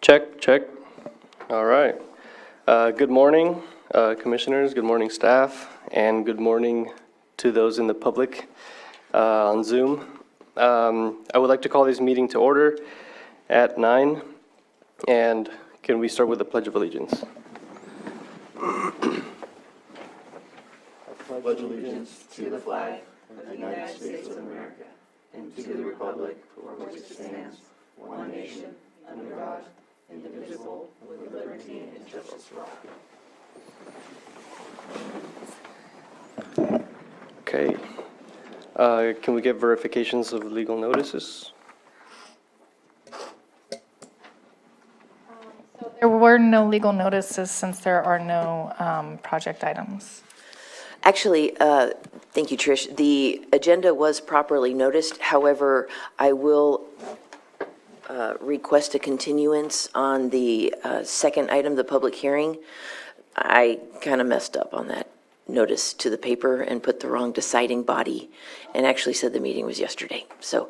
Check, check. All right. Good morning, commissioners. Good morning, staff. And good morning to those in the public on Zoom. I would like to call this meeting to order at 9. And can we start with the Pledge of Allegiance? I pledge allegiance to the flag of the United States of America and to the republic for which it stands, one nation, under God, indivisible, with liberty and justice for all. Okay. Can we get verifications of legal notices? There were no legal notices since there are no project items. Actually, thank you, Trish. The agenda was properly noticed. However, I will request a continuance on the second item, the public hearing. I kind of messed up on that notice to the paper and put the wrong deciding body and actually said the meeting was yesterday. So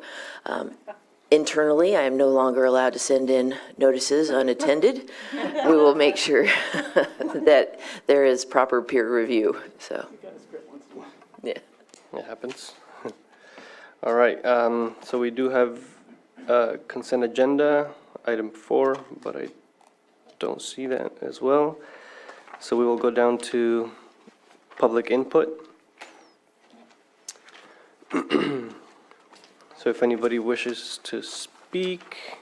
internally, I am no longer allowed to send in notices unattended. We will make sure that there is proper peer review, so. Yeah. It happens. All right. So we do have consent agenda, item 4, but I don't see that as well. So we will go down to public input. So if anybody wishes to speak,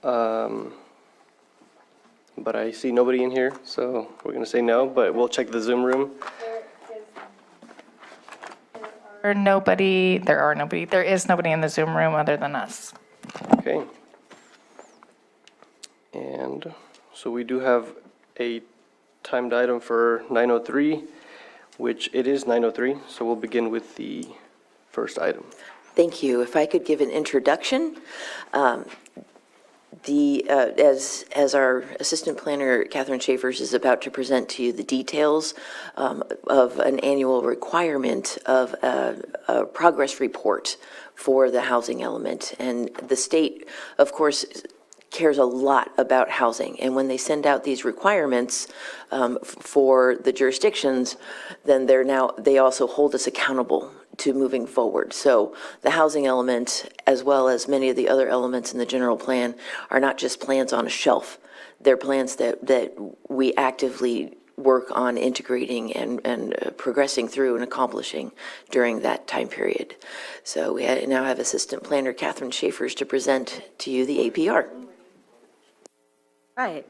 but I see nobody in here, so we're going to say no, but we'll check the Zoom room. There is nobody in the Zoom room other than us. Okay. And so we do have a timed item for 9:03, which it is 9:03, so we'll begin with the first item. Thank you. If I could give an introduction. As our assistant planner, Catherine Schaefers, is about to present to you the details of an annual requirement of a progress report for the housing element. And the state, of course, cares a lot about housing. And when they send out these requirements for the jurisdictions, then they also hold us accountable to moving forward. So the housing element, as well as many of the other elements in the general plan, are not just plans on a shelf. They're plans that we actively work on integrating and progressing through and accomplishing during that time period. So we now have Assistant Planner Catherine Schaefers to present to you the APR. Right.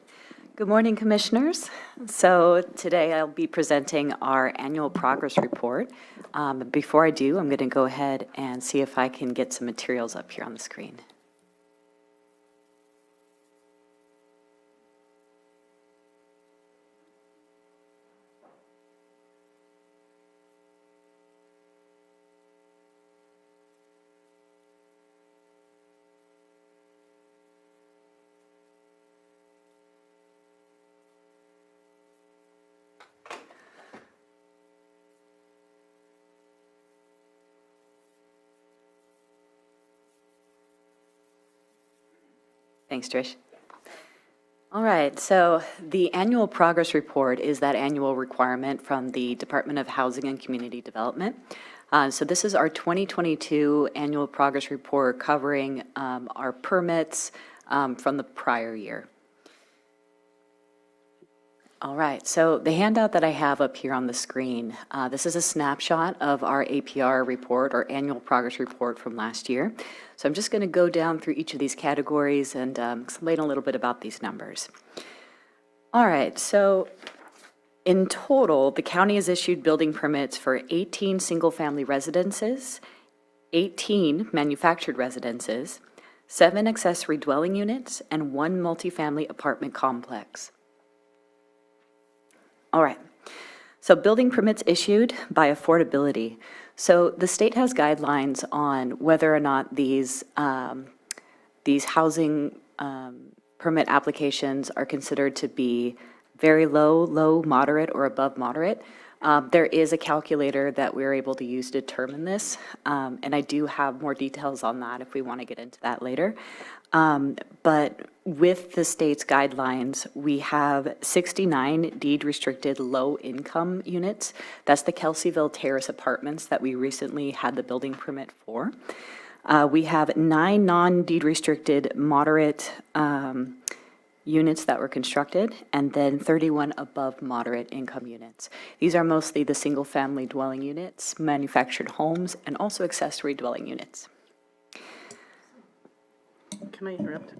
Good morning, Commissioners. So today I'll be presenting our annual progress report. Before I do, I'm going to go ahead and see if I can get some materials up here on the screen. Thanks, Trish. All right, so the annual progress report is that annual requirement from the Department of Housing and Community Development. So this is our 2022 annual progress report covering our permits from the prior year. All right, so the handout that I have up here on the screen, this is a snapshot of our APR report, our annual progress report from last year. So I'm just going to go down through each of these categories and explain a little bit about these numbers. All right, so in total, the county has issued building permits for 18 single-family residences, 18 manufactured residences, 7 accessory dwelling units, and 1 multifamily apartment complex. All right, so building permits issued by affordability. So the state has guidelines on whether or not these housing permit applications are considered to be very low, moderate, or above moderate. There is a calculator that we're able to use to determine this, and I do have more details on that if we want to get into that later. But with the state's guidelines, we have 69 deed-restricted low-income units. That's the Kelseyville Terrace Apartments that we recently had the building permit for. We have 9 non-deed-restricted moderate units that were constructed, and then 31 above moderate income units. These are mostly the single-family dwelling units, manufactured homes, and also accessory dwelling units. Can I interrupt?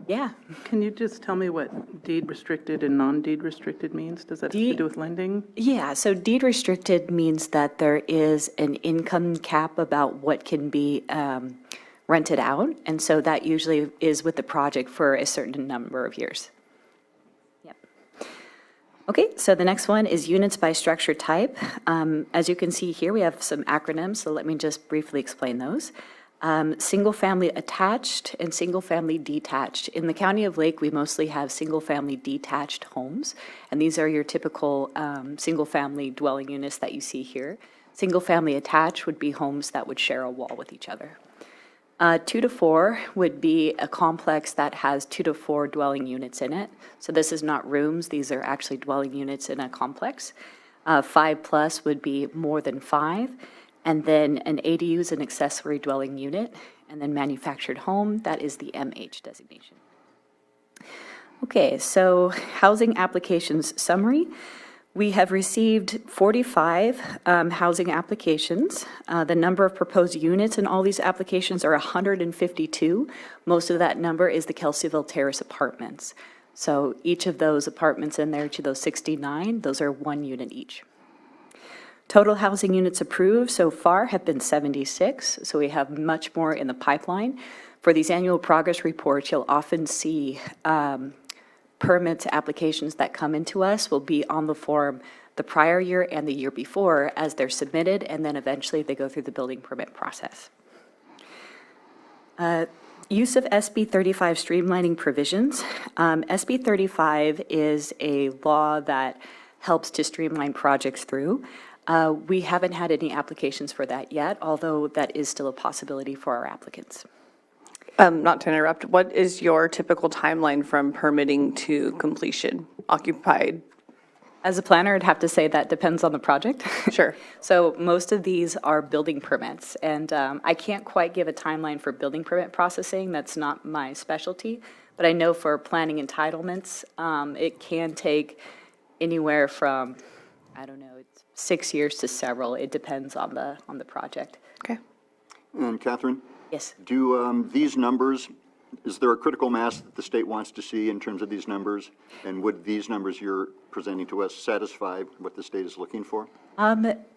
Yeah. Can you just tell me what deed restricted and non-deed restricted means? Does that have to do with lending? Yeah, so deed restricted means that there is an income cap about what can be rented out, and so that usually is with the project for a certain number of years. Yep. Okay, so the next one is units by structure type. As you can see here, we have some acronyms, so let me just briefly explain those. Single-family attached and single-family detached. In the County of Lake, we mostly have single-family detached homes, and these are your typical single-family dwelling units that you see here. Single-family attached would be homes that would share a wall with each other. 2 to 4 would be a complex that has 2 to 4 dwelling units in it. So this is not rooms, these are actually dwelling units in a complex. 5 plus would be more than 5. And then an ADU is an accessory dwelling unit. And then manufactured home, that is the MH designation. Okay, so housing applications summary. We have received 45 housing applications. The number of proposed units in all these applications are 152. Most of that number is the Kelseyville Terrace Apartments. So each of those apartments in there, each of those 69, those are 1 unit each. Total housing units approved so far have been 76, so we have much more in the pipeline. For these annual progress reports, you'll often see permit applications that come into us will be on the form the prior year and the year before as they're submitted, and then eventually they go through the building permit process. Use of SB 35 streamlining provisions. SB 35 is a law that helps to streamline projects through. We haven't had any applications for that yet, although that is still a possibility for our applicants. Not to interrupt, what is your typical timeline from permitting to completion, occupied? As a planner, I'd have to say that depends on the project. Sure. So most of these are building permits, and I can't quite give a timeline for building permit processing. That's not my specialty, but I know for planning entitlements, it can take anywhere from, I don't know, it's 6 years to several. It depends on the project. Okay. And Catherine? Yes. Do these numbers, is there a critical mass that the state wants to see in terms of these numbers? And would these numbers you're presenting to us satisfy what the state is looking for?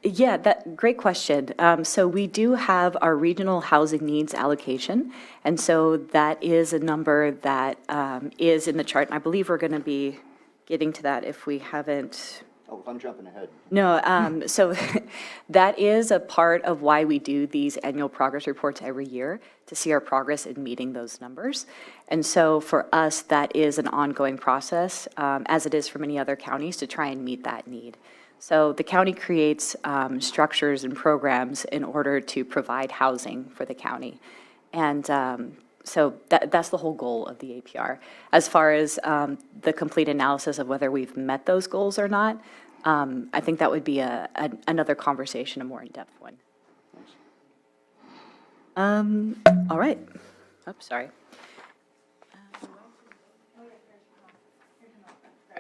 Yeah, great question. So we do have our regional housing needs allocation, and so that is a number that is in the chart. And I believe we're going to be getting to that if we haven't. Oh, I'm jumping ahead. No, so that is a part of why we do these annual progress reports every year, to see our progress in meeting those numbers. And so for us, that is an ongoing process, as it is for many other counties, to try and meet that need. So the county creates structures and programs in order to provide housing for the county. And so that's the whole goal of the APR. As far as the complete analysis of whether we've met those goals or not, I think that would be another conversation, a more in-depth one. All right. Oops, sorry. All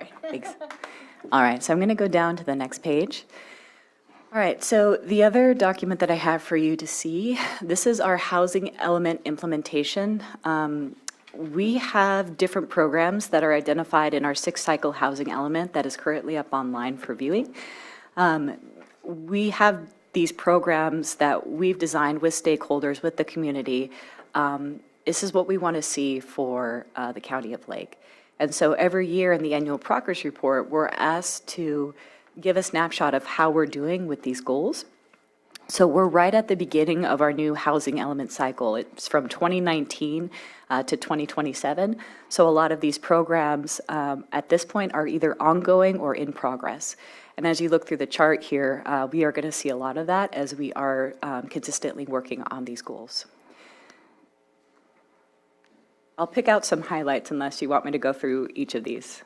right, thanks. All right, so I'm going to go down to the next page. All right, so the other document that I have for you to see, this is our housing element implementation. We have different programs that are identified in our 6-cycle housing element that is currently up online for viewing. We have these programs that we've designed with stakeholders, with the community. This is what we want to see for the County of Lake. And so every year in the annual progress report, we're asked to give a snapshot of how we're doing with these goals. So we're right at the beginning of our new housing element cycle. It's from 2019 to 2027. So a lot of these programs at this point are either ongoing or in progress. And as you look through the chart here, we are going to see a lot of that as we are consistently working on these goals. I'll pick out some highlights unless you want me to go through each of these.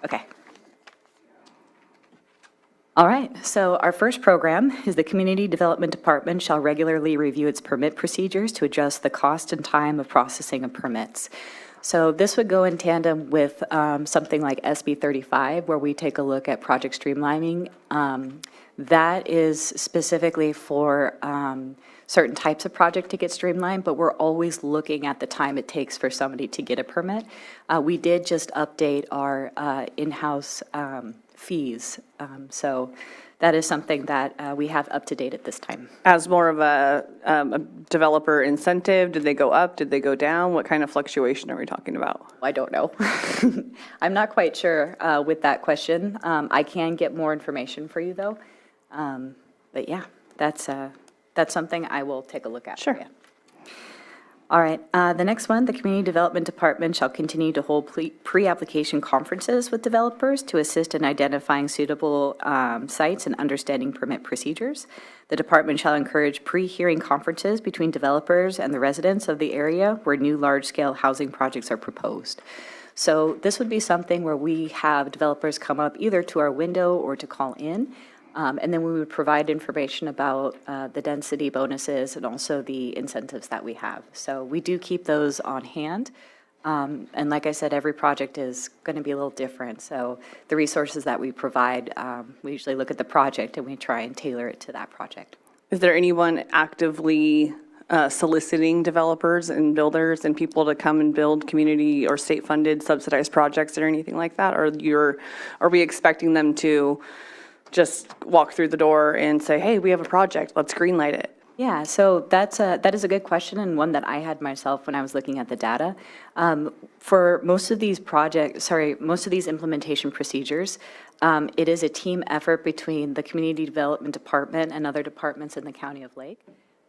Okay. All right, so our first program is the Community Development Department shall regularly review its permit procedures to adjust the cost and time of processing of permits. So this would go in tandem with something like SB 35, where we take a look at project streamlining. That is specifically for certain types of project to get streamlined, but we're always looking at the time it takes for somebody to get a permit. We did just update our in-house fees. So that is something that we have up to date at this time. As more of a developer incentive, did they go up? Did they go down? What kind of fluctuation are we talking about? I don't know. I'm not quite sure with that question. I can get more information for you, though. But yeah, that's something I will take a look at. Sure. For you. All right, the next one, the Community Development Department shall continue to hold pre-application conferences with developers to assist in identifying suitable sites and understanding permit procedures. The department shall encourage pre-hearing conferences between developers and the residents of the area where new large-scale housing projects are proposed. So this would be something where we have developers come up either to our window or to call in. And then we would provide information about the density bonuses and also the incentives that we have. So we do keep those on hand. And like I said, every project is going to be a little different. So the resources that we provide, we usually look at the project and we try and tailor it to that project. Is there anyone actively soliciting developers and builders and people to come and build community or state-funded subsidized projects or anything like that? Or are we expecting them to just walk through the door and say, hey, we have a project, let's greenlight it? Yeah, so that is a good question, and one that I had myself when I was looking at the data. For most of these most of these implementation procedures, it is a team effort between the Community Development Department and other departments in the County of Lake.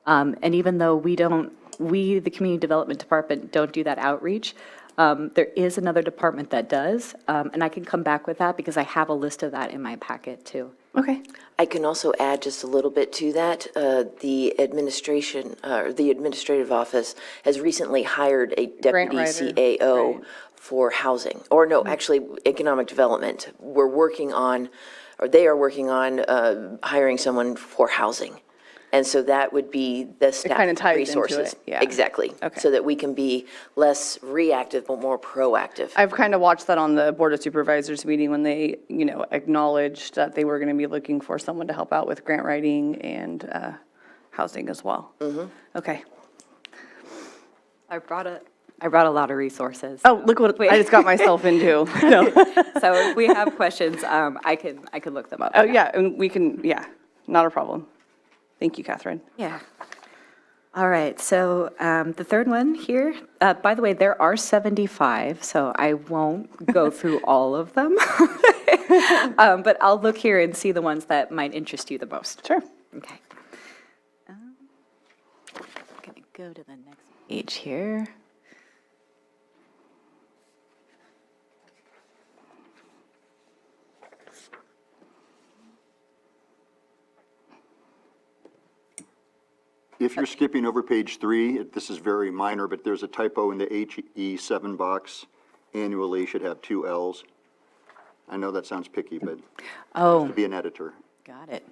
And even though we, the Community Development Department, don't do that outreach, there is another department that does, and I can come back with that because I have a list of that in my packet too. Okay. I can also add just a little bit to that. The administrative office has recently hired a deputy writer. CAO Right. for housing, or no, actually economic development. They are working on hiring someone for housing. And so that would be the staff kinda ties into resources. it, yeah. Exactly. Okay. So that we can be less reactive but more proactive. I've kind of watched that on the Board of Supervisors meeting when they, acknowledged that they were going to be looking for someone to help out with grant writing and housing as well. Mm-hmm. Okay. I brought a lot of resources. Oh, look what I just got myself into. So if we have questions, I can look them up. Oh, yeah, and we can, not a problem. Thank you, Catherine. Yeah. All right, so the third one here, by the way, there are 75, so I won't go through all of them. But I'll look here and see the ones that might interest you the most. Sure. Okay. I'm going to go to the next page here. If you're skipping over page 3, this is very minor, but there's a typo in the HE7 box. Annually should have 2 Ls. I know that sounds picky, but Oh, to be an editor. got it.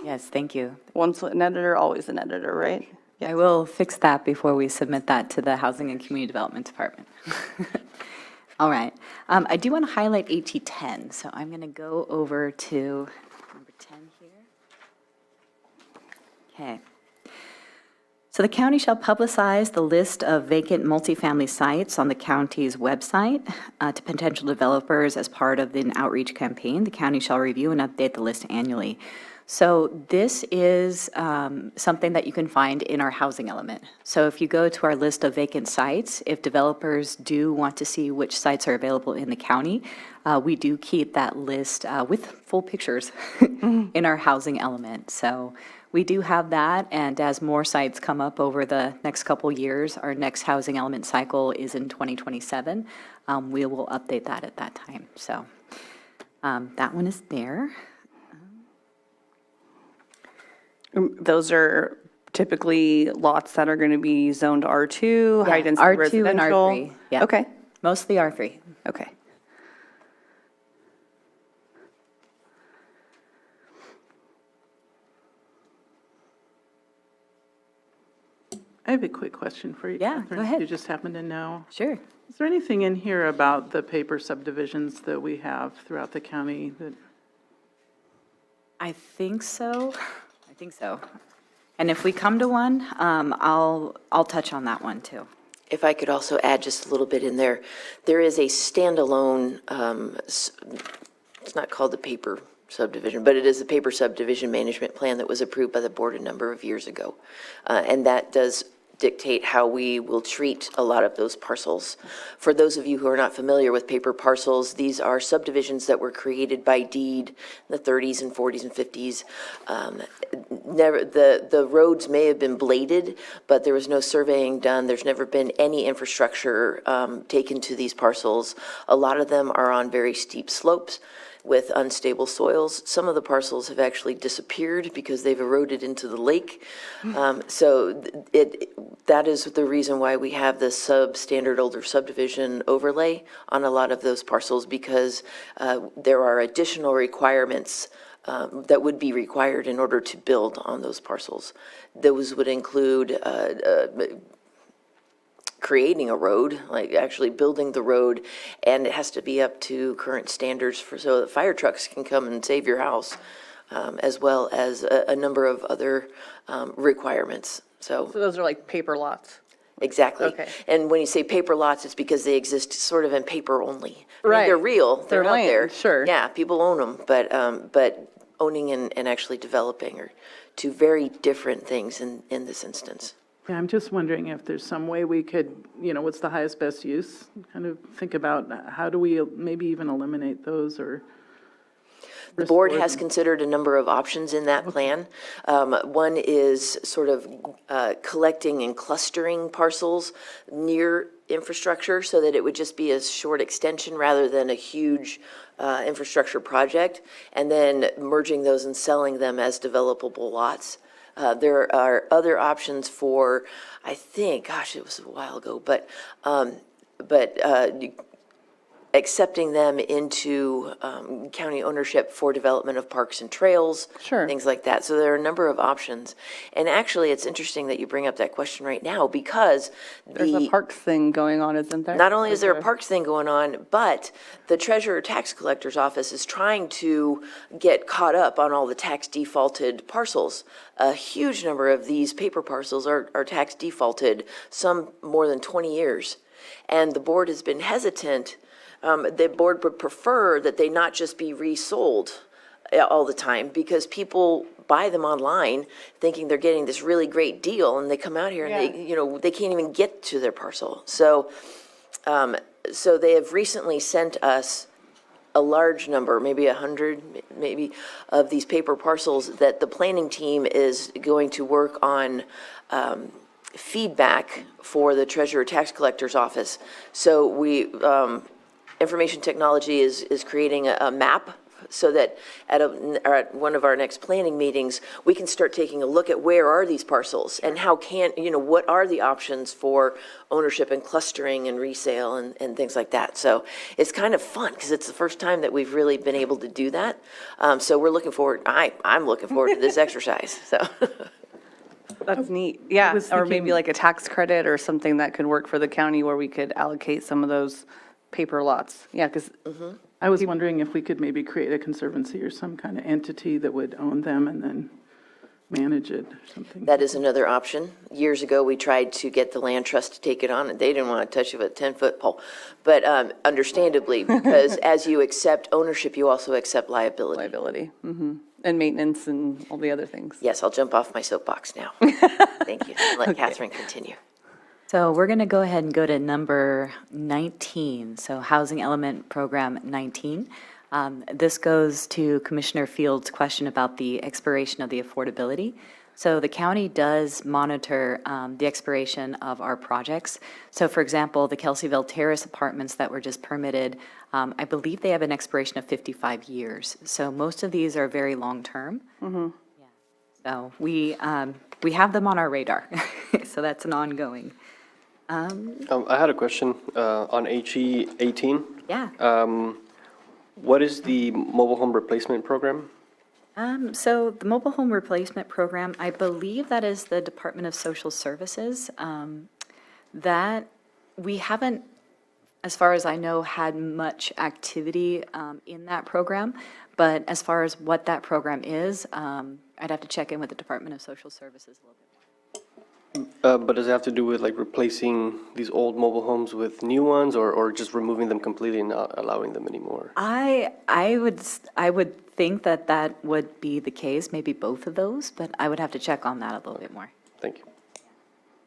Yes, thank you. Once an editor, always an editor, right? I will fix that before we submit that to the Housing and Community Development Department. All right. I do want to highlight HE10, so I'm going to go over to number 10 here. Okay. So the county shall publicize the list of vacant multifamily sites on the county's website to potential developers as part of an outreach campaign. The county shall review and update the list annually. So this is something that you can find in our housing element. So if you go to our list of vacant sites, if developers do want to see which sites are available in the county, we do keep that list with full pictures in our housing element. So we do have that, and as more sites come up over the next couple years, our next housing element cycle is in 2027. We will update that at that time. So that one is there. Those are typically lots that are going to be zoned R2, high density R2 and residential? R3, yeah. Okay, Mostly R3. okay. I have a quick question for you, Yeah, go Catherine. ahead. You just happen to know. Sure. Is there anything in here about the paper subdivisions that we have throughout the county that, I think so. I think so. And if we come to one, I'll touch on that one too. If I could also add just a little bit in there, there is a standalone, it's not called the paper subdivision, but it is a paper subdivision management plan that was approved by the board a number of years ago. And that does dictate how we will treat a lot of those parcels. For those of you who are not familiar with paper parcels, these are subdivisions that were created by deed in the 30s and 40s and 50s. The roads may have been bladed, but there was no surveying done. There's never been any infrastructure taken to these parcels. A lot of them are on very steep slopes with unstable soils. Some of the parcels have actually disappeared because they've eroded into the lake. So that is the reason why we have the substandard older subdivision overlay on a lot of those parcels, because there are additional requirements that would be required in order to build on those parcels. Those would include creating a road, like actually building the road, and it has to be up to current standards so that fire trucks can come and save your house, as well as a number of other requirements. So those are like paper lots? Exactly. Okay. And when you say paper lots, it's because they exist sort of in paper only. I mean, Right. they're real, they're They're out land, there. sure. Yeah, people own them, but owning and actually developing are two very different things in this instance. yeah, I'm just wondering if there's some way we could, what's the highest best use? Kind of think about how do we maybe even eliminate those or The board restore has them? considered a number of options in that plan. One is sort of collecting and clustering parcels near infrastructure so that it would just be a short extension rather than a huge infrastructure project, and then merging those and selling them as developable lots. There are other options for, I think, gosh, it was a while ago, but accepting them into county ownership for development of parks and trails. Sure. Things like that. So there are a number of options. And actually, it's interesting that you bring up that question right now, because There's a parks thing going on, isn't there? not only is there a parks thing going on, but the treasurer tax collector's office is trying to get caught up on all the tax defaulted parcels. A huge number of these paper parcels are tax defaulted, some more than 20 years. And the board has been hesitant. The board would prefer that they not just be resold all the time, because people buy them online thinking they're getting this really great deal, and they come out here and they can't even get to their parcel. So they have recently sent us a large number, maybe 100, maybe, of these paper parcels that the planning team is going to work on feedback for the treasurer tax collector's office. So information technology is creating a map so that at one of our next planning meetings, we can start taking a look at where are these parcels and what are the options for ownership and clustering and resale and things like that. So it's kind of fun because it's the first time that we've really been able to do that. So we're looking forward, I'm looking forward to this exercise, so. That's neat. Yeah, was or maybe thinking- like a tax credit or something that could work for the county where we could allocate some of those paper lots. Yeah, because I was wondering if we could maybe create a conservancy or some kind of entity that would own them and then manage it or something. That is another option. Years ago, we tried to get the land trust to take it on, and they didn't want to touch it with a 10-foot pole. But understandably, because as you accept ownership, you also accept liability. liability. And maintenance and all the other things. Yes, I'll jump off my soapbox now. Thank you. Let Catherine continue. So we're going to go ahead and go to number 19, so Housing Element Program 19. This goes to Commissioner Field's question about the expiration of the affordability. So the county does monitor the expiration of our projects. So for example, the Kelseyville Terrace apartments that were just permitted, I believe they have an expiration of 55 years. So most of these are very long-term. Yeah. So we have them on our radar. So that's an ongoing. I had a question on HE 18. Yeah. What is the mobile home replacement program? So the mobile home replacement program, I believe that is the Department of Social Services. That we haven't, as far as I know, had much activity in that program. But as far as what that program is, I'd have to check in with the Department of Social Services a little bit more. But does it have to do with like replacing these old mobile homes with new ones, or just removing them completely and not allowing them anymore? I would think that that would be the case, maybe both of those, but I would have to check on that a little bit more. Thank you.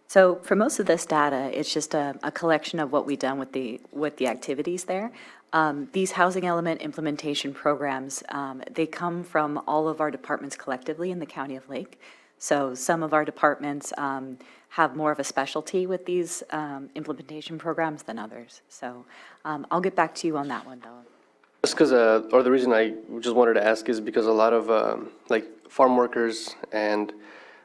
So for most of this data, it's just a collection of what we've done with the activities there. These housing element implementation programs, they come from all of our departments collectively in the County of Lake. So some of our departments have more of a specialty with these implementation programs than others. So I'll get back to you on that one, though. Just because, or the reason I just wanted to ask is because a lot of like farm workers and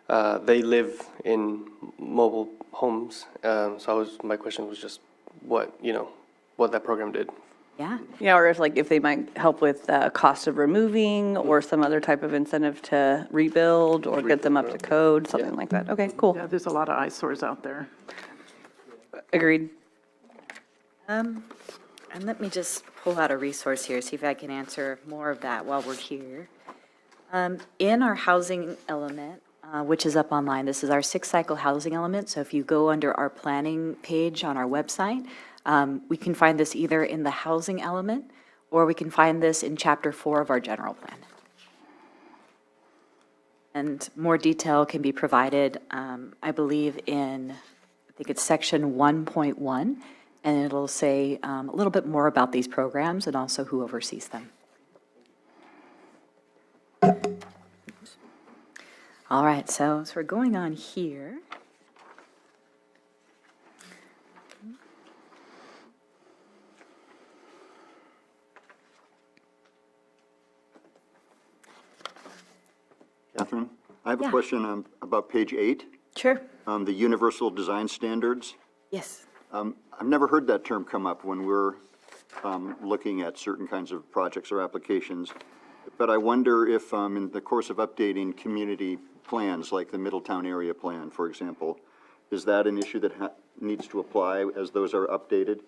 they live in mobile homes. So my question was just what that program did. Yeah. Yeah, or if they might help with cost of removing or some other type of incentive to rebuild or get them up to code, something like that. Okay, cool. Yeah, there's a lot of eyesores out there. Agreed. And let me just pull out a resource here, see if I can answer more of that while we're here. In our housing element, which is up online, this is our 6-cycle housing element. So if you go under our planning page on our website, we can find this either in the housing element, or we can find this in Chapter 4 of our general plan. And more detail can be provided, I believe, I think it's section 1.1, and it'll say a little bit more about these programs and also who oversees them. All right, so we're going on here. Catherine, I have a Yeah. question about page 8, Sure. the universal design standards. Yes. I've never heard that term come up when we're looking at certain kinds of projects or applications. But I wonder if in the course of updating community plans, like the Middletown Area Plan, for example, is that an issue that needs to apply as those are updated?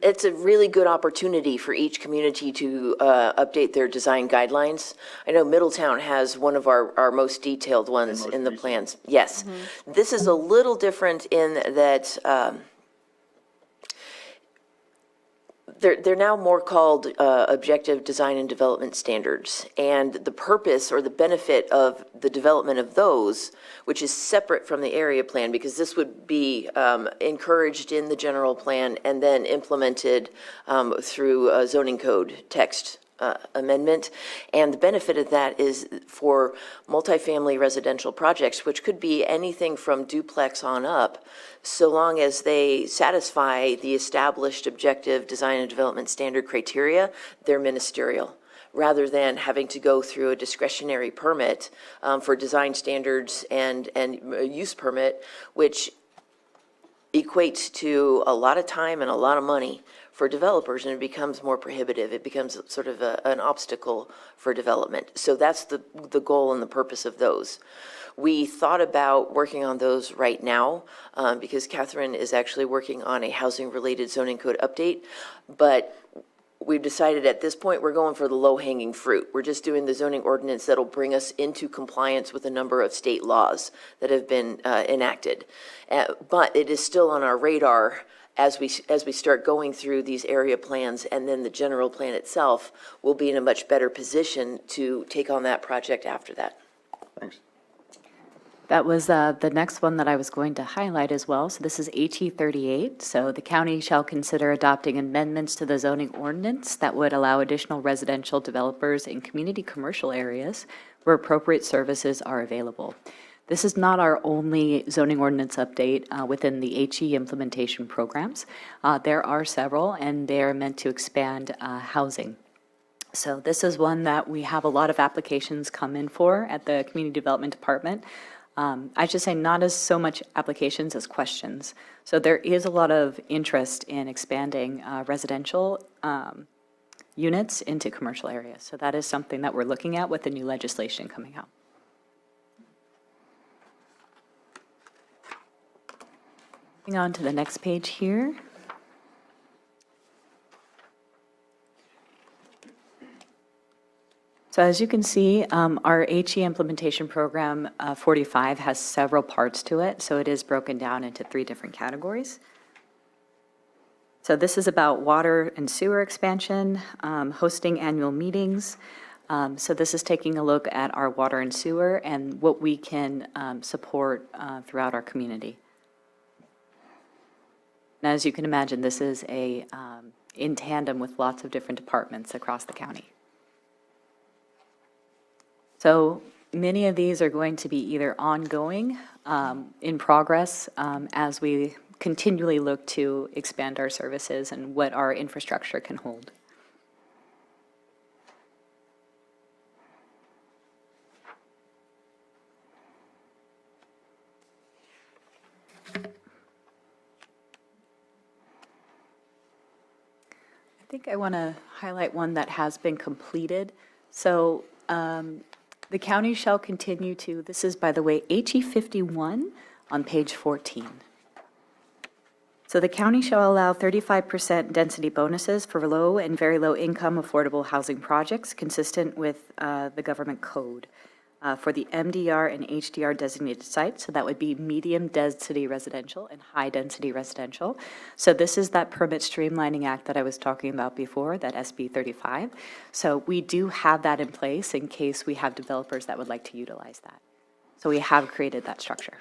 It's a really good opportunity for each community to update their design guidelines. I know Middletown has one of our most detailed ones in the plans. Yes. This is a little different in that they're now more called objective design and development standards. And the purpose or the benefit of the development of those, which is separate from the area plan, because this would be encouraged in the general plan and then implemented through a zoning code text amendment. And the benefit of that is for multifamily residential projects, which could be anything from duplex on up, so long as they satisfy the established objective design and development standard criteria, they're ministerial, rather than having to go through a discretionary permit for design standards and use permit, which equates to a lot of time and a lot of money for developers, and it becomes more prohibitive. It becomes sort of an obstacle for development. So that's the goal and the purpose of those. We thought about working on those right now because Catherine is actually working on a housing-related zoning code update, but we've decided at this point we're going for the low-hanging fruit. We're just doing the zoning ordinance that'll bring us into compliance with a number of state laws that have been enacted. But it is still on our radar as we start going through these area plans and then the general plan itself, we'll be in a much better position to take on that project after that. Thanks. That was the next one that I was going to highlight as well. So this is HE 38. So the county shall consider adopting amendments to the zoning ordinance that would allow additional residential developers in community commercial areas where appropriate services are available. This is not our only zoning ordinance update within the HE implementation programs. There are several, and they are meant to expand housing. So this is one that we have a lot of applications come in for at the Community Development Department. I should say not as so much applications as questions. So there is a lot of interest in expanding residential units into commercial areas. So that is something that we're looking at with the new legislation coming out. Moving on to the next page here. So as you can see, our HE implementation program 45 has several parts to it, so it is broken down into 3 different categories. So this is about water and sewer expansion, hosting annual meetings. So this is taking a look at our water and sewer and what we can support throughout our community. Now, as you can imagine, this is in tandem with lots of different departments across the county. So many of these are going to be either ongoing, in progress, as we continually look to expand our services and what our infrastructure can hold. I think I want to highlight one that has been completed. So the county shall continue to, this is, by the way, HE 51 on page 14. So the county shall allow 35% density bonuses for low and very low income affordable housing projects consistent with the government code for the MDR and HDR designated sites. So that would be medium density residential and high density residential. So this is that Permit Streamlining Act that I was talking about before, that SB 35. So we do have that in place in case we have developers that would like to utilize that. So we have created that structure.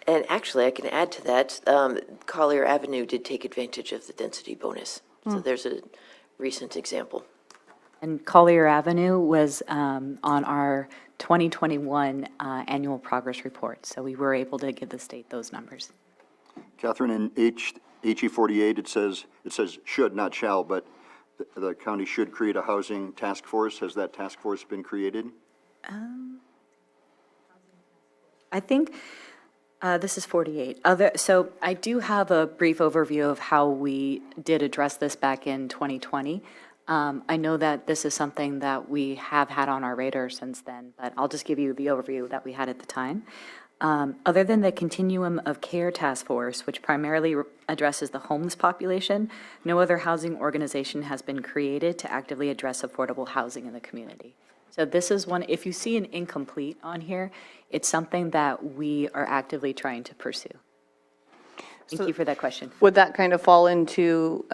And actually, I can add to that, Collier Avenue did take advantage of the density bonus. So there's a recent example. And Collier Avenue was on our 2021 annual progress report. So we were able to give the state those numbers. Catherine, in HE 48, it says should, not shall, but the county should create a housing task force. Has that task force been created? I think this is 48. So I do have a brief overview of how we did address this back in 2020. I know that this is something that we have had on our radar since then, but I'll just give you the overview that we had at the time. Other than the Continuum of Care Task Force, which primarily addresses the homeless population, no other housing organization has been created to actively address affordable housing in the community. So this is one, if you see an incomplete on here, it's something that we are actively trying to pursue. Thank you for that question. Would that kind of fall into,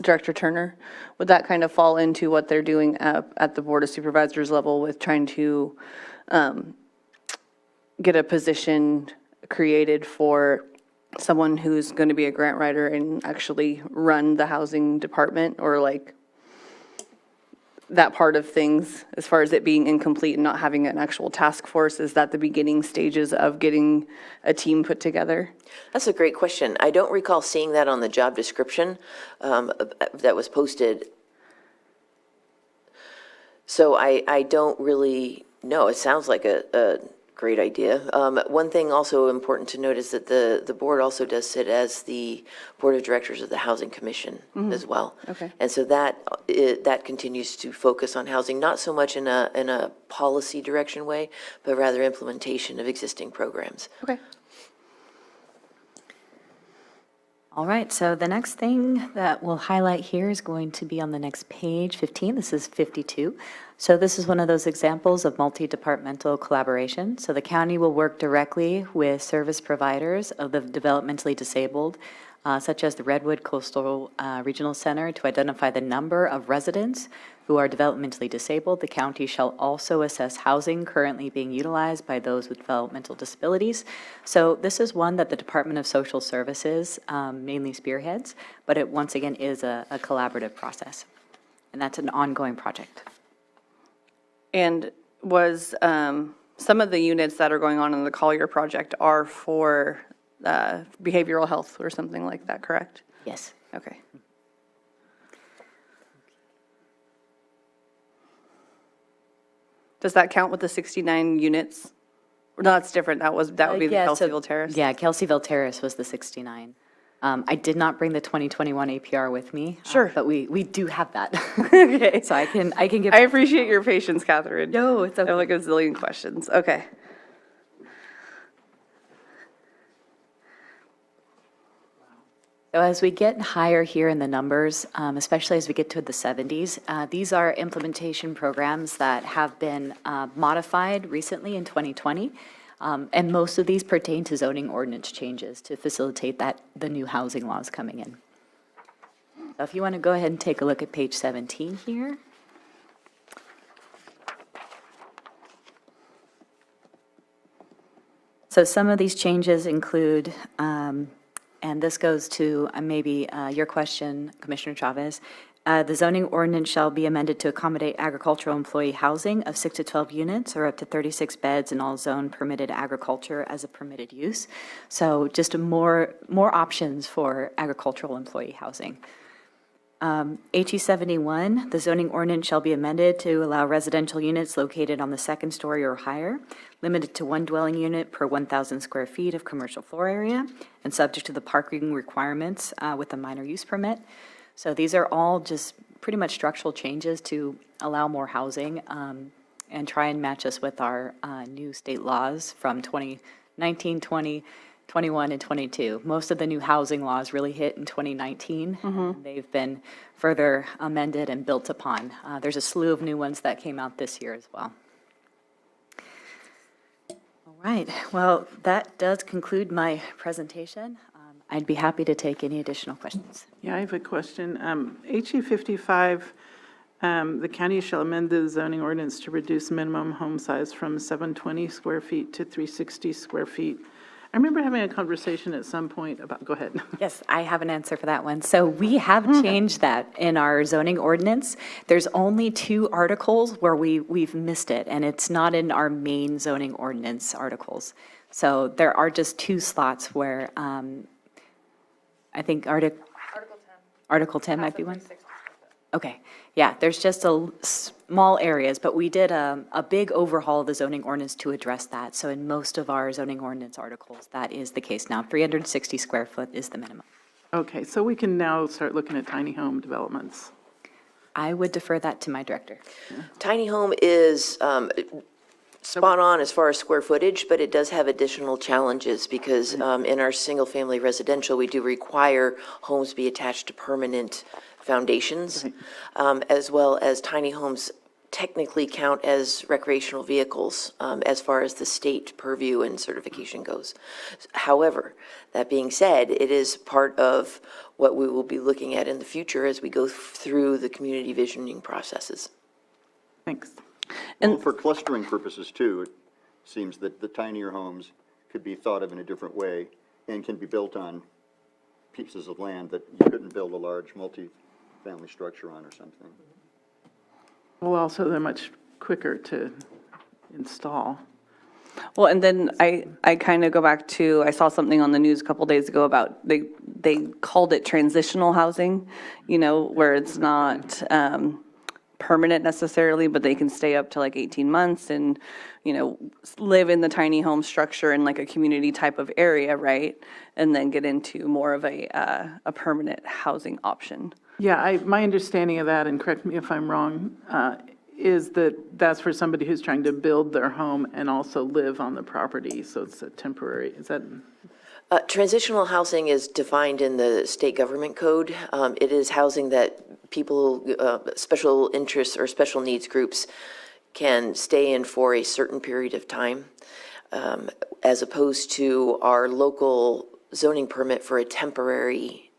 Director Turner, would that kind of fall into what they're doing at the Board of Supervisors level with trying to get a position created for someone who's going to be a grant writer and actually run the housing department, or like that part of things as far as it being incomplete and not having an actual task force? Is that the beginning stages of getting a team put together? That's a great question. I don't recall seeing that on the job description that was posted. So I don't really know. It sounds like a great idea. One thing also important to note is that the board also does sit as the board of directors of the Housing Commission as well. Okay. And so that continues to focus on housing, not so much in a policy direction way, but rather implementation of existing programs. Okay. All right, so the next thing that we'll highlight here is going to be on the next page, 15. This is 52. So this is one of those examples of multi-departmental collaboration. So the county will work directly with service providers of the developmentally disabled, such as the Redwood Coastal Regional Center, to identify the number of residents who are developmentally disabled. The county shall also assess housing currently being utilized by those with developmental disabilities. So this is one that the Department of Social Services mainly spearheads, but it once again is a collaborative process. And that's an ongoing project. And was, some of the units that are going on in the Collier project are for behavioral health or something like that, correct? Yes. Okay. Does that count with the 69 units? Or no, that's different. That would be the Yeah, so- Kelseyville Terrace? Yeah, Kelseyville Terrace was the 69. I did not bring the 2021 APR with me. Sure. But we do have that. Okay. So I can give. I appreciate your patience, Catherine. No, it's I have okay. like a zillion questions. Okay. So as we get higher here in the numbers, especially as we get to the 70s, these are implementation programs that have been modified recently in 2020. And most of these pertain to zoning ordinance changes to facilitate the new housing laws coming in. So if you want to go ahead and take a look at page 17 here. So some of these changes include, and this goes to maybe your question, Commissioner Chavez. The zoning ordinance shall be amended to accommodate agricultural employee housing of 6 to 12 units or up to 36 beds in all zone permitted agriculture as a permitted use. So just more options for agricultural employee housing. HE 71, the zoning ordinance shall be amended to allow residential units located on the second story or higher, limited to one dwelling unit per 1,000 square feet of commercial floor area, and subject to the parking requirements with a minor use permit. So these are all just pretty much structural changes to allow more housing and try and match us with our new state laws from 2019, 20, 21, and 22. Most of the new housing laws really hit in 2019. And they've been further amended and built upon. There's a slew of new ones that came out this year as well. All right, well, that does conclude my presentation. I'd be happy to take any additional questions. Yeah, I have a question. HE 55, the county shall amend the zoning ordinance to reduce minimum home size from 720 square feet to 360 square feet. I remember having a conversation at some point about, go ahead. Yes, I have an answer for that one. So we have changed that in our zoning ordinance. There's only 2 articles where we've missed it, and it's not in our main zoning ordinance articles. So there are just 2 slots where I think Article 10 might be one. Okay, yeah, there's just small areas, but we did a big overhaul of the zoning ordinance to address that. So in most of our zoning ordinance articles, that is the case now. 360 square foot is the minimum. Okay, so we can now start looking at tiny home developments. I would defer that to my director. Tiny home is spot on as far as square footage, but it does have additional challenges because in our single-family residential, we do require homes be attached to permanent foundations, as well as tiny homes technically count as recreational vehicles as far as the state purview and certification goes. However, that being said, it is part of what we will be looking at in the future as we go through the community visioning processes. Thanks. And for clustering purposes too, it seems that the tinier homes could be thought of in a different way and can be built on pieces of land that you couldn't build a large multi-family structure on or something. Well, also they're much quicker to install. Well, and then I kind of go back to, I saw something on the news a couple days ago about, they called it transitional housing, where it's not permanent necessarily, but they can stay up to like 18 months and, live in the tiny home structure in like a community type of area, right? And then get into more of a permanent housing option. Yeah, my understanding of that, and correct me if I'm wrong, is that that's for somebody who's trying to build their home and also live on the property, so it's a temporary, is that? Transitional housing is defined in the state government code. It is housing that people, special interests or special needs groups can stay in for a certain period of time, as opposed to our local zoning permit for a temporary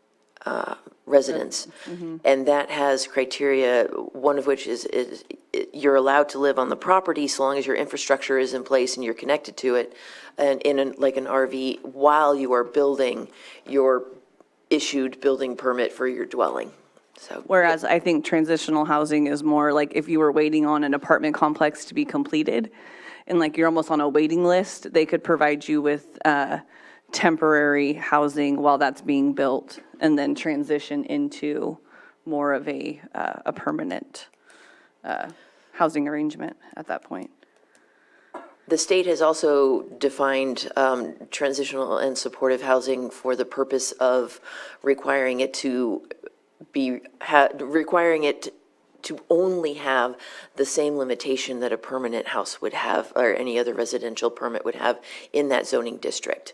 residence. And that has criteria, one of which is you're allowed to live on the property so long as your infrastructure is in place and you're connected to it, and like an RV, while you are building your issued building permit for your dwelling. So, Whereas I think transitional housing is more like if you were waiting on an apartment complex to be completed, and like you're almost on a waiting list, they could provide you with temporary housing while that's being built, and then transition into more of a permanent housing arrangement at that point. the state has also defined transitional and supportive housing for the purpose of requiring it to to only have the same limitation that a permanent house would have, or any other residential permit would have in that zoning district.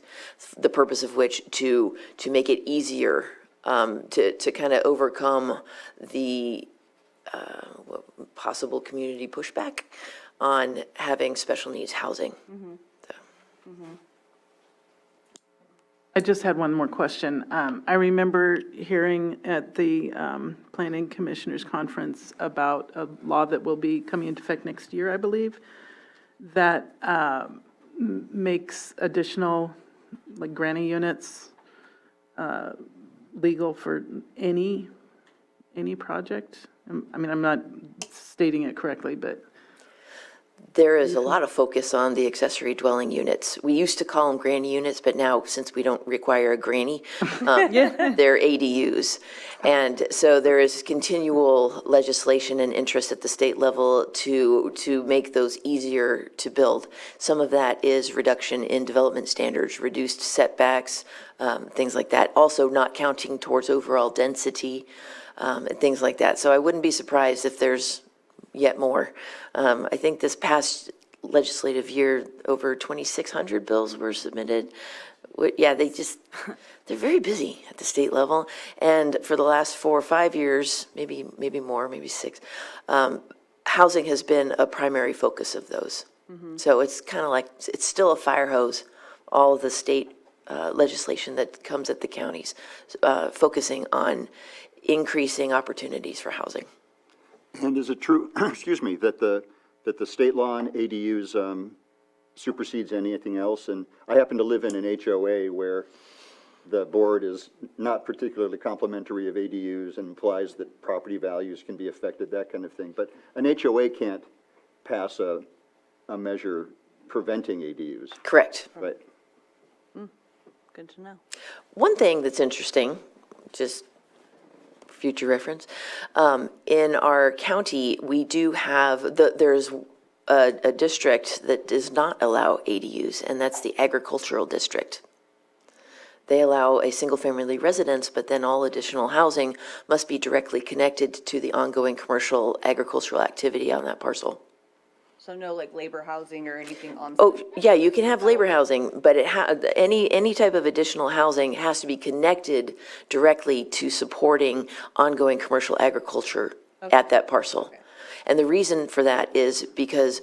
The purpose of which to make it easier to kind of overcome the possible community pushback on having special needs housing. I just had one more question. I remember hearing at the Planning Commissioners Conference about a law that will be coming into effect next year, I believe, that makes additional, like, granny units legal for any project. I mean, I'm not stating it correctly, but There is a lot of focus on the accessory dwelling units. We used to call them granny units, but now, since we don't require a granny, they're ADUs. And so there is continual legislation and interest at the state level to make those easier to build. Some of that is reduction in development standards, reduced setbacks, things like that. Also not counting towards overall density, and things like that. So I wouldn't be surprised if there's yet more. I think this past legislative year, over 2,600 bills were submitted. Yeah, they're very busy at the state level. And for the last 4 or 5 years, maybe more, maybe 6, housing has been a primary focus of those. So it's kind of like, it's still a fire hose, all of the state legislation that comes at the counties, focusing on increasing opportunities for housing. And is it true, excuse me, that the state law on ADUs supersedes anything else? And I happen to live in an HOA where the board is not particularly complimentary of ADUs and implies that property values can be affected, that kind of thing. But an HOA can't pass a measure preventing ADUs, Correct. right? Good to know. One thing that's interesting, just future reference, in our county, we do have, there's a district that does not allow ADUs, and that's the agricultural district. They allow a single-family residence, but then all additional housing must be directly connected to the ongoing commercial agricultural activity on that parcel. So no like labor housing or anything on? Oh, yeah, you can have labor housing, but any type of additional housing has to be connected directly to supporting ongoing commercial agriculture at that parcel. And the reason for that is because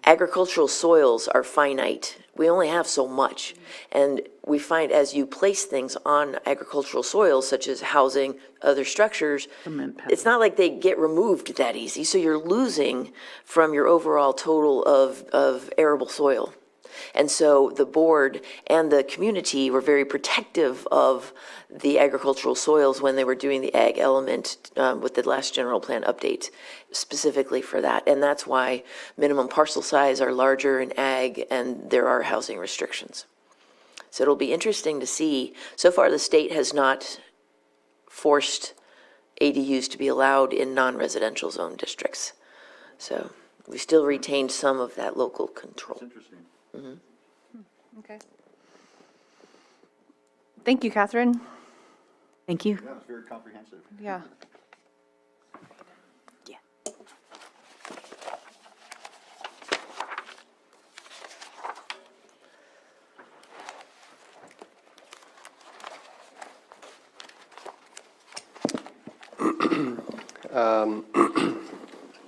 agricultural soils are finite. We only have so much. And we find as you place things on agricultural soils, such as housing, other structures, it's not like they get removed that easy. So you're losing from your overall total of arable soil. And so the board and the community were very protective of the agricultural soils when they were doing the ag element with the last general plan update, specifically for that. And that's why minimum parcel size are larger in ag, and there are housing restrictions. So it'll be interesting to see. So far, the state has not forced ADUs to be allowed in non-residential zone districts. So we still retained some of that local control. That's interesting. Okay. Thank you, Catherine. Thank you. Yeah, it's very comprehensive. Yeah. Yeah.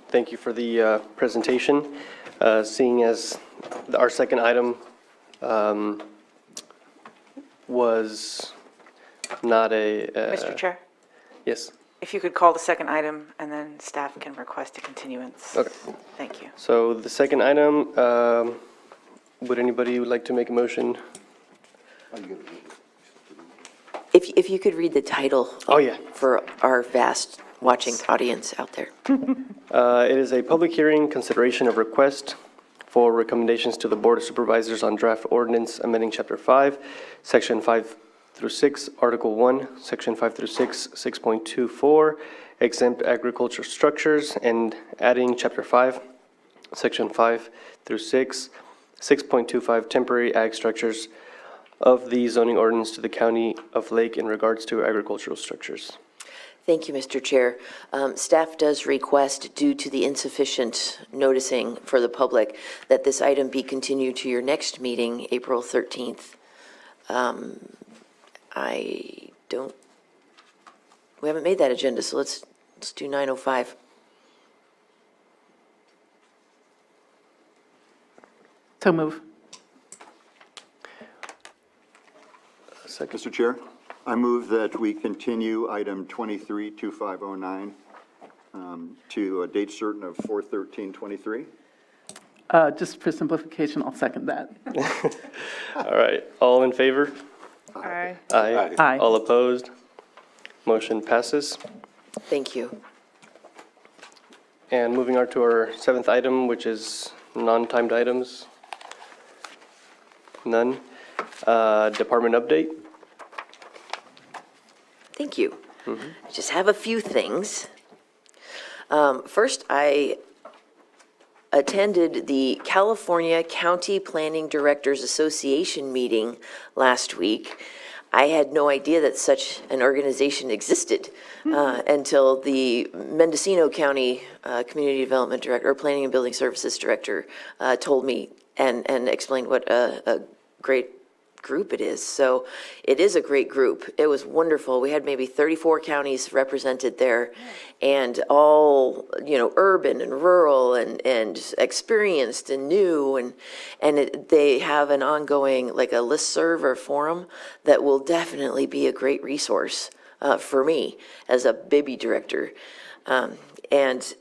Thank you for the presentation. Seeing as our second item was not a... Mr. Chair, Yes. if you could call the second item, and then staff can request a continuance. Okay. Thank you. So the second item, would anybody like to make a motion? If you could read the title. Oh, yeah. For our vast watching audience out there. It is a public hearing, consideration of request for recommendations to the Board of Supervisors on draft ordinance amending Chapter 5, Section 5 through 6, Article 1, Section 5 through 6, 6.24, exempt agriculture structures, and adding Chapter 5, Section 5 through 6, 6.25, temporary ag structures of the zoning ordinance to the County of Lake in regards to agricultural structures. Thank you, Mr. Chair. Staff does request, due to the insufficient noticing for the public, that this item be continued to your next meeting, April 13th. We haven't made that agenda, so let's do 9:05. So move. Second. Mr. Chair, I move that we continue item 232509 to a date certain of 4/13/23. Just for simplification, I'll second that. All right, all in favor? Aye. Aye. Aye. All opposed? Motion passes. Thank you. And moving on to our seventh item, which is non-timed items. None. Department update. Thank you. I just have a few things. First, I attended the California County Planning Directors Association meeting last week. I had no idea that such an organization existed until the Mendocino County Community Development Director, or Planning and Building Services Director, told me and explained what a great group it is. So it is a great group. It was wonderful. We had maybe 34 counties represented there, and all, urban and rural and experienced and new, and they have an ongoing, like a listserv or forum that will definitely be a great resource for me as a baby director. And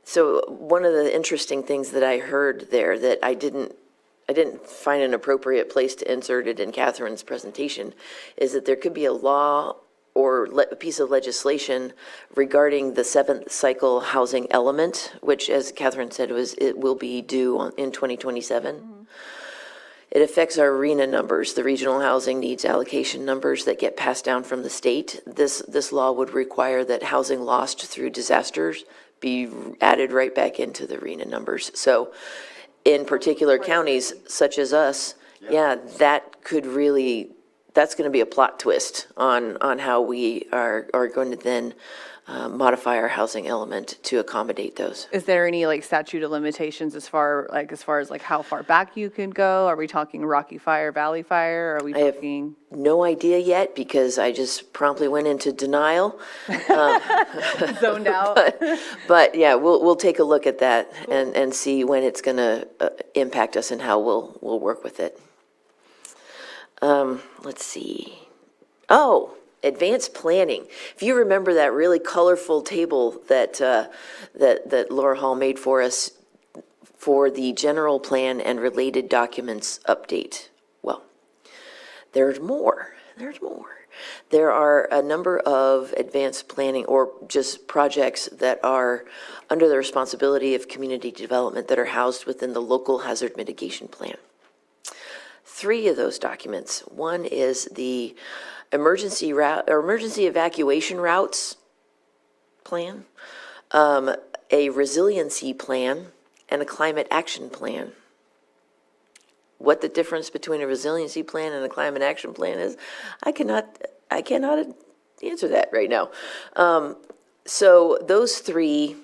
so one of the interesting things that I heard there that I didn't find an appropriate place to insert it in Catherine's presentation is that there could be a law or a piece of legislation regarding the seventh cycle housing element, which, as Catherine said, it will be due in 2027. It affects our RENA numbers, the regional housing needs allocation numbers that get passed down from the state. This law would require that housing lost through disasters be added right back into the RENA numbers. So in particular counties such as us, that could really, that's going to be a plot twist on how we are going to then modify our housing element to accommodate those. Is there any statute of limitations as far as how far back you can go? Are we talking Rocky Fire, Valley Fire? Are we I have talking? no idea yet because I just promptly went into denial. Zoned out? But yeah, we'll take a look at that and see when it's going to impact us and how we'll work with it. Let's see. Oh, advanced planning. If you remember that really colorful table that Laura Hall made for us for the general plan and related documents update. Well, there's more. There are a number of advanced planning or just projects that are under the responsibility of community development that are housed within the local hazard mitigation plan. 3 of those documents. One is the emergency evacuation routes plan, a resiliency plan, and a climate action plan. What the difference between a resiliency plan and a climate action plan is, I cannot answer that right now. So those 3,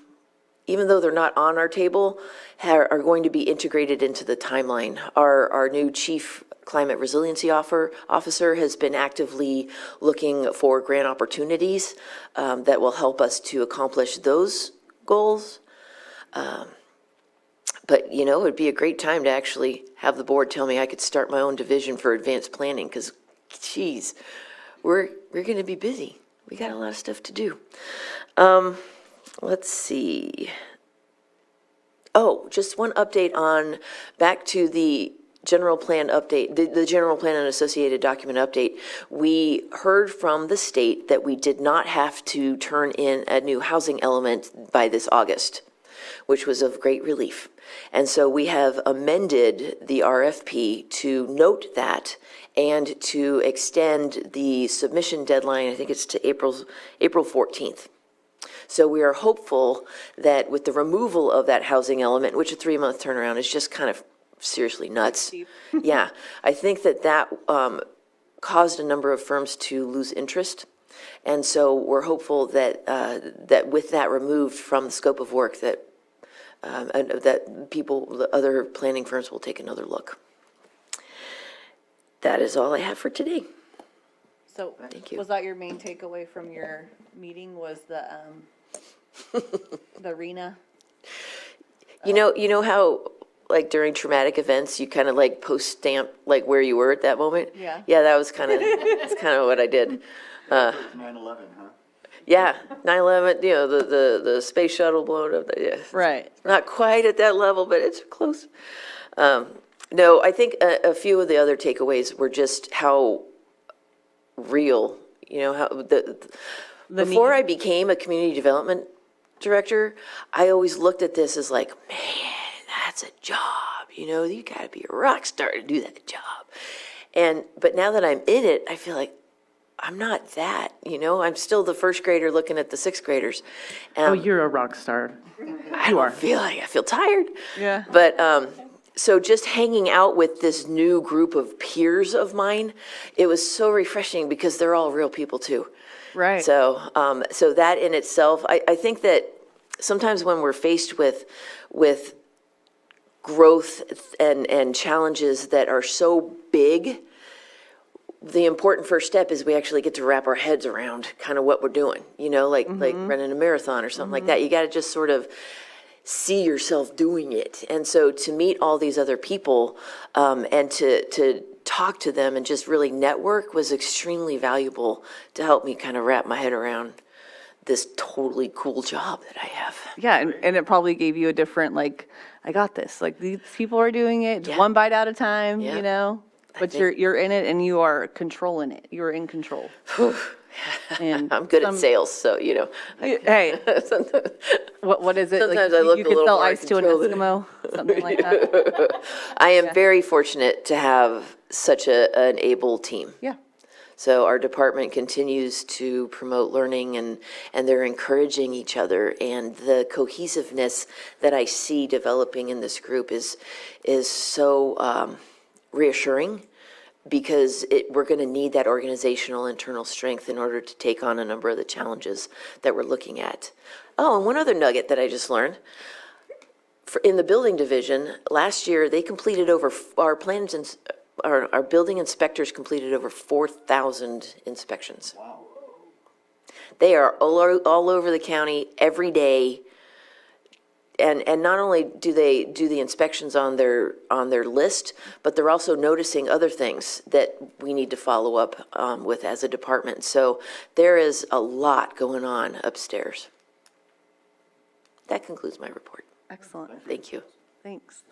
even though they're not on our table, are going to be integrated into the timeline. Our new chief climate resiliency officer has been actively looking for grant opportunities that will help us to accomplish those goals. But, you know, it'd be a great time to actually have the board tell me I could start my own division for advanced planning, because, geez, we're going to be busy. We got a lot of stuff to do. Let's see. Oh, just one update on, back to the general plan update, the general plan and associated document update. We heard from the state that we did not have to turn in a new housing element by this August, which was of great relief. And so we have amended the RFP to note that and to extend the submission deadline, I think it's to April 14th. So we are hopeful that with the removal of that housing element, which a 3-month turnaround is just kind of seriously nuts. Yeah, I think that caused a number of firms to lose interest. And so we're hopeful that, that with that removed from the scope of work, that the other planning firms will take another look. That is all I have for today. So, Thank you. was that your main takeaway from your meeting, was the arena? You know how, like, during traumatic events, you kind of like post-stamp, like, where you were at that moment? Yeah. Yeah, that's kind of what I did. 9/11, huh? Yeah, 9/11, you know, the space shuttle blown up, yeah. Right. Not quite at that level, but it's close. No, I think a few of the other takeaways were just how real, you know, how before I became a community development director, I always looked at this as like, man, that's a job, you know, you gotta be a rock star to do that job. But now that I'm in it, I feel like I'm not that, you know, I'm still the first grader looking at the sixth graders. Oh, you're a rock star. I don't feel like, I feel tired. Yeah. But, so just hanging out with this new group of peers of mine, it was so refreshing because they're all real people too. Right. So, so that in itself, I think that sometimes when we're faced with growth and challenges that are so big, the important first step is we actually get to wrap our heads around kind of what we're doing, you know, like running a marathon or something like that. You got to just sort of see yourself doing it. And so to meet all these other people and to talk to them and just really network was extremely valuable to help me kind of wrap my head around this totally cool job that I have. Yeah, and it probably gave you a different, like, I got this. Like, these people are doing it Yeah. one bite at a time, Yeah. you know? But think- you're in it and you are controlling it. You're in control. And I'm good at sales, so, you know. Hey, what is it? Like, Sometimes I look you a could little sell more ice to an controlled. Eskimo, something like that. I am very fortunate to have such an able team. Yeah. So our department continues to promote learning and they're encouraging each other. And the cohesiveness that I see developing in this group is so reassuring, because we're going to need that organizational internal strength in order to take on a number of the challenges that we're looking at. Oh, and one other nugget that I just learned. In the building division, last year, they completed over, our plans and our building inspectors completed over 4,000 inspections. Wow. They are all over the county every day. And not only do they do the inspections on their list, but they're also noticing other things that we need to follow up with as a department. So there is a lot going on upstairs. That concludes my report. Excellent. Thank you. Thanks.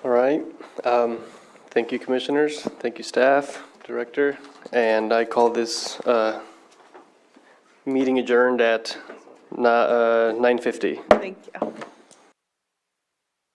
All right. Thank you, commissioners. Thank you, staff, director. And I call this meeting adjourned at 9:50. Thank you.